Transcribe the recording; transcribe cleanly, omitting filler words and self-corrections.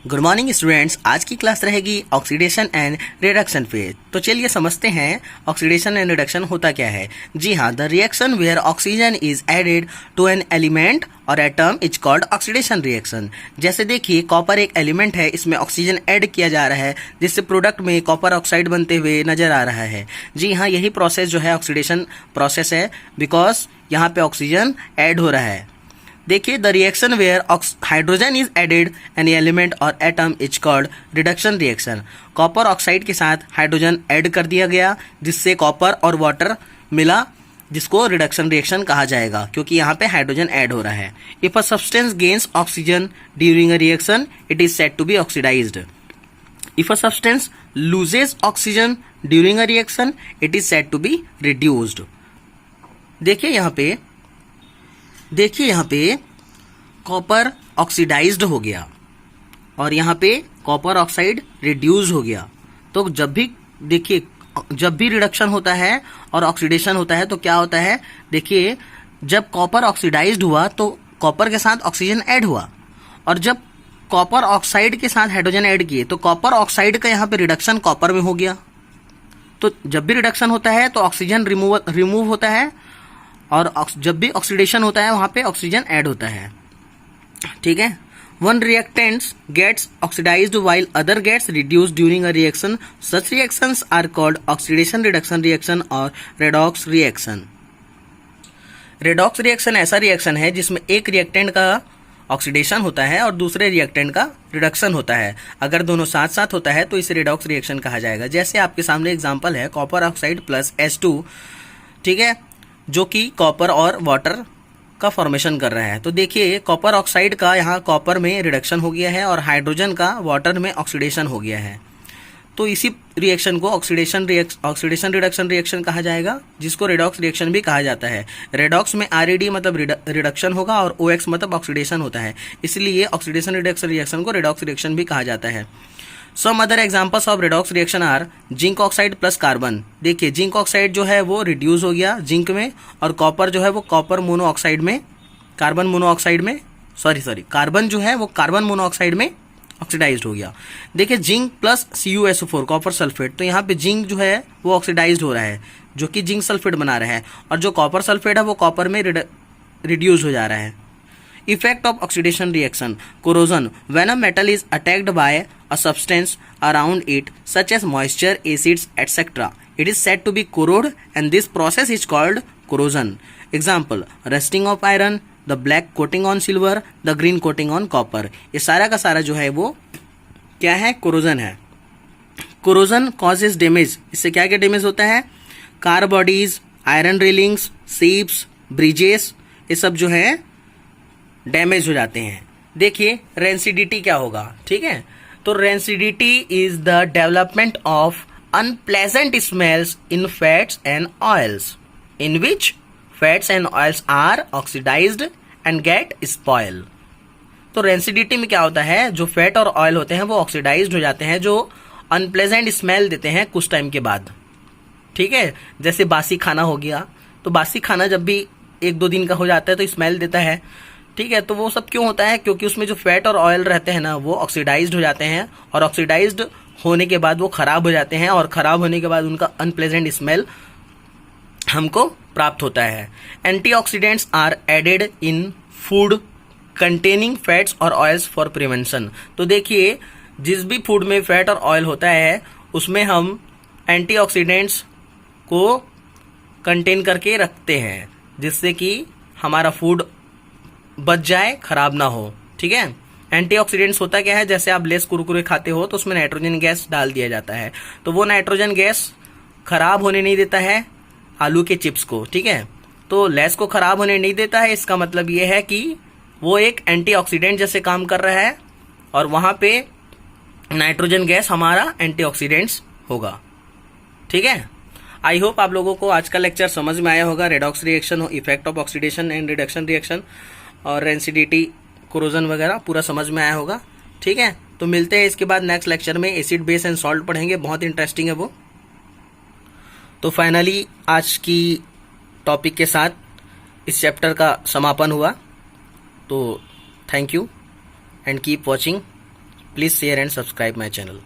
Good morning students. आज की class रहेगी ऑक्सीडेशन एंड रिडक्शन पे। तो चलिए समझते हैं ऑक्सीडेशन एंड रिडक्शन होता क्या है। जी हाँ, the reaction where oxygen is added to an element और atom is called oxidation reaction. जैसे देखिए, कॉपर एक एलिमेंट है, इसमें ऑक्सीजन ऐड किया जा रहा है जिससे प्रोडक्ट में कॉपर ऑक्साइड बनते हुए नजर आ रहा है। जी हाँ, यही प्रोसेस जो है ऑक्सीडेशन प्रोसेस है, बिकॉज यहाँ पे ऑक्सीजन ऐड हो रहा है। देखिए, the reaction where hydrogen is added any element और atom is called reduction reaction. Copper oxide के साथ हाइड्रोजन ऐड कर दिया गया जिससे कॉपर और वाटर मिला, जिसको रिडक्शन रिएक्शन कहा जाएगा क्योंकि यहाँ पे हाइड्रोजन ऐड हो रहा है। If a substance gains oxygen during a reaction it is said to be oxidised. If a substance loses oxygen during a reaction it is said to be reduced. देखिए यहाँ पे कॉपर ऑक्सीडाइज्ड हो गया और यहाँ पे कॉपर ऑक्साइड रिड्यूस हो गया। तो जब भी रिडक्शन होता है और ऑक्सीडेशन होता है तो क्या होता है, देखिए, जब कॉपर ऑक्सीडाइज्ड हुआ तो कॉपर के साथ ऑक्सीजन ऐड हुआ, और जब कॉपर ऑक्साइड के साथ हाइड्रोजन ऐड किए तो कॉपर ऑक्साइड का यहाँ पे रिडक्शन कॉपर में हो गया। तो जब भी रिडक्शन होता है तो ऑक्सीजन रिमूव होता है, और जब भी ऑक्सीडेशन होता है वहां पे ऑक्सीजन ऐड होता है। ठीक है। One reactants gets oxidised while other gets reduced during a reaction. Such reactions are called oxidation reduction reaction और रेडॉक्स रिएक्शन। रेडॉक्स रिएक्शन ऐसा रिएक्शन है जिसमें एक रिएक्टेंट का ऑक्सीडेशन होता है और दूसरे रिएक्टेंट का रिडक्शन होता है। अगर दोनों साथ साथ होता है तो इसे रेडॉक्स रिएक्शन कहा जाएगा। जैसे आपके सामने एग्जांपल है कॉपर ऑक्साइड प्लस H2, ठीक है, जो कि कॉपर और वाटर का फॉर्मेशन कर रहा है। तो देखिए, कॉपर ऑक्साइड का यहाँ कॉपर में रिडक्शन हो गया है और हाइड्रोजन का वाटर में ऑक्सीडेशन हो गया है। तो इसी रिएक्शन को ऑक्सीडेशन रिडक्शन रिएक्शन कहा जाएगा, जिसको रेडॉक्स रिएक्शन भी कहा जाता है। रेडॉक्स में RED मतलब रिडक्शन होगा और OX मतलब ऑक्सीडेशन होता है, इसलिए ऑक्सीडेशन रिडक्शन रिएक्शन को रेडॉक्स रिएक्शन भी कहा जाता है। Some other examples of redox reaction are zinc oxide plus carbon. देखिए, जिंक ऑक्साइड जो है वो रिड्यूस हो गया जिंक में, और कॉपर जो है वो कार्बन मोनोऑक्साइड में ऑक्सीडाइज्ड हो गया। देखिए, zinc plus CuSO4 copper sulphate, तो यहाँ पे जिंक जो है वो ऑक्सीडाइज्ड हो रहा है जो कि जिंक सल्फेट बना रहा है, और जो कॉपर सल्फेट है वो कॉपर में रिड्यूस हो जा रहा है। Effect of oxidation reaction: corrosion. When a metal is attacked by a substance around it, such as moisture, acids, etc., it is said to be corrode, and this process is called corrosion. Example: rusting of iron, the black coating on silver, the green coating on copper. ये सारा का सारा जो है वो क्या है, corrosion है। Corrosion causes damage. इससे क्या क्या डैमेज होता है, car bodies, iron railings, ships, bridges, ये सब जो है डैमेज हो जाते हैं। देखिए, रेंसिडिटी क्या होगा, ठीक है। तो rancidity is the development of unpleasant smells in fats and oils in which fats and oils are oxidised and get spoil. तो रेंसिडिटी में क्या होता है, जो फैट और ऑयल होते हैं वो ऑक्सीडाइज्ड हो जाते हैं, जो अनप्लेजेंट स्मेल देते हैं कुछ टाइम के बाद। ठीक है, जैसे बासी खाना हो गया, तो बासी खाना जब भी 1-2 दिन का हो जाता है तो स्मेल देता है। ठीक है, तो वो सब क्यों होता है, क्योंकि उसमें जो फैट और ऑयल रहते हैं ना वो ऑक्सीडाइज्ड हो जाते हैं, और ऑक्सीडाइज्ड होने के बाद वो खराब हो जाते हैं, और खराब होने के बाद उनका अनप्लेजेंट स्मेल हमको प्राप्त होता है। Antioxidants are added in food containing fats और ऑयल्स फॉर प्रिवेंशन। तो देखिए, जिस भी फूड में फैट और ऑयल होता है उसमें हम एंटीऑक्सीडेंट्स को कंटेन करके रखते हैं जिससे कि हमारा फूड बच जाए, खराब ना हो। ठीक है, एंटीऑक्सीडेंट्स होता क्या है, जैसे आप लेस कुरकुरे खाते हो तो उसमें नाइट्रोजन गैस डाल दिया जाता है, तो वो नाइट्रोजन गैस खराब होने नहीं देता है आलू के चिप्स को। ठीक है, तो लेस को खराब होने नहीं देता है, इसका मतलब ये है कि वो एक एंटीऑक्सीडेंट जैसे काम कर रहा है, और वहां पे नाइट्रोजन गैस हमारा एंटीऑक्सीडेंट्स होगा। ठीक है, आई होप आप लोगों को आज का लेक्चर समझ में आया होगा। Redox reaction, effect of oxidation and reduction reaction, और रेंसिडिटी, कोरोजन वगैरह पूरा समझ में आया होगा। ठीक है, तो मिलते हैं इसके बाद नेक्स्ट लेक्चर में। एसिड, बेस एंड सॉल्ट पढ़ेंगे, बहुत इंटरेस्टिंग है वो। तो फाइनली आज की टॉपिक के साथ इस चैप्टर का समापन हुआ। तो thank you and keep watching. Please share and subscribe my channel.